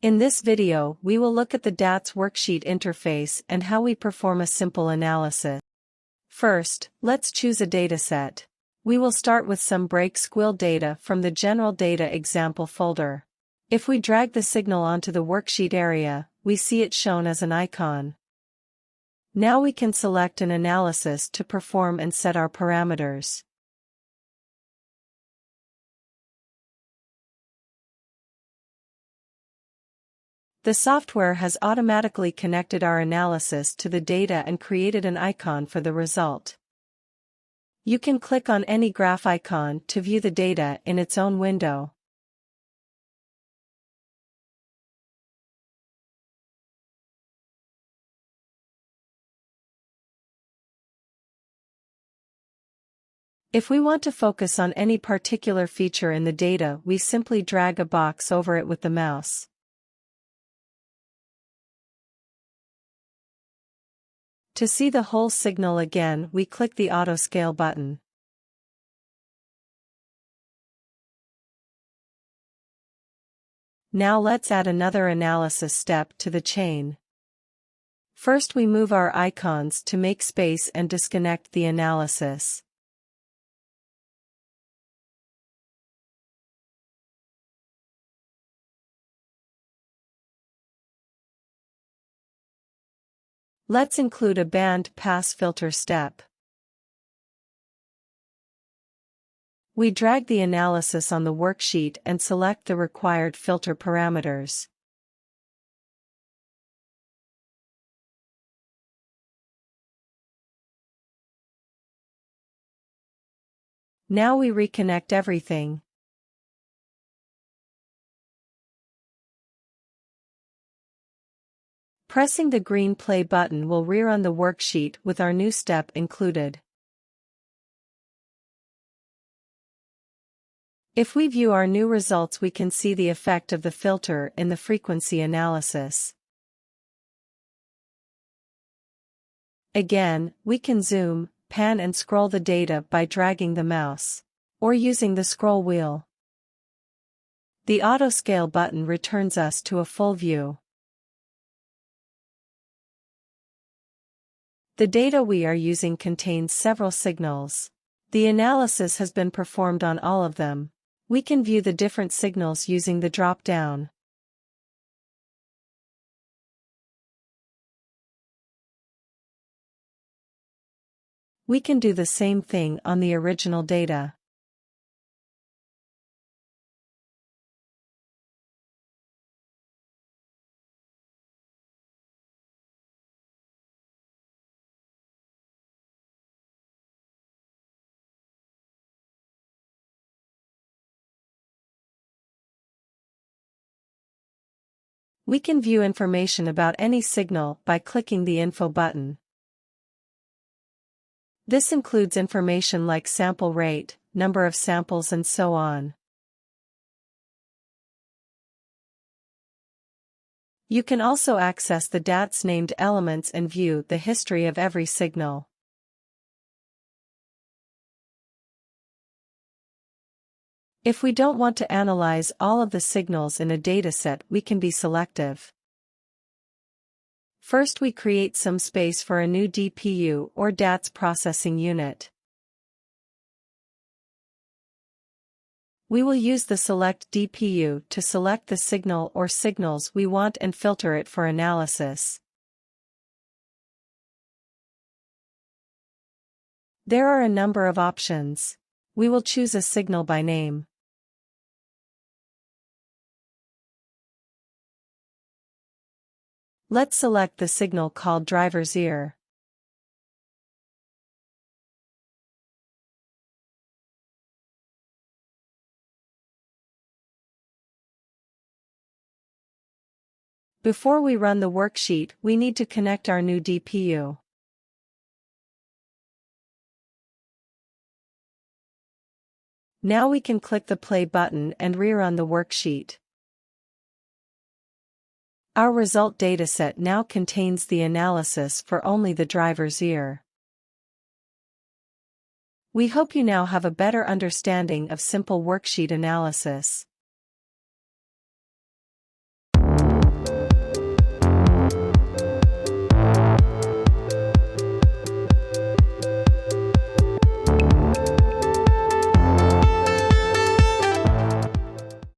In this video, we will look at the DATS worksheet interface and how we perform a simple analysis. First, let's choose a dataset. We will start with some break squirrel data from the General Data Example folder. If we drag the signal onto the worksheet area, we see it shown as an icon. Now we can select an analysis to perform and set our parameters. The software has automatically connected our analysis to the data and created an icon for the result. You can click on any graph icon to view the data in its own window. If we want to focus on any particular feature in the data, we simply drag a box over it with the mouse. To see the whole signal again, we click the Auto Scale button. Now let's add another analysis step to the chain. First, we move our icons to make space and disconnect the analysis. Let's include a band pass filter step. We drag the analysis on the worksheet and select the required filter parameters. Now we reconnect everything. Pressing the green play button will rerun the worksheet with our new step included. If we view our new results, we can see the effect of the filter in the frequency analysis. Again, we can zoom, pan and scroll the data by dragging the mouse, or using the scroll wheel. The Auto Scale button returns us to a full view. The data we are using contains several signals. The analysis has been performed on all of them. We can view the different signals using the drop-down. We can do the same thing on the original data. We can view information about any signal by clicking the Info button. This includes information like sample rate, number of samples and so on. You can also access the DATS named elements and view the history of every signal. If we don't want to analyze all of the signals in a dataset, we can be selective. First, we create some space for a new DPU or DATS processing unit. We will use the Select DPU to select the signal or signals we want and filter it for analysis. There are a number of options. We will choose a signal by name. Let's select the signal called driver's ear. Before we run the worksheet, we need to connect our new DPU. Now we can click the play button and rerun the worksheet. Our result dataset now contains the analysis for only the driver's ear. We hope you now have a better understanding of simple worksheet analysis.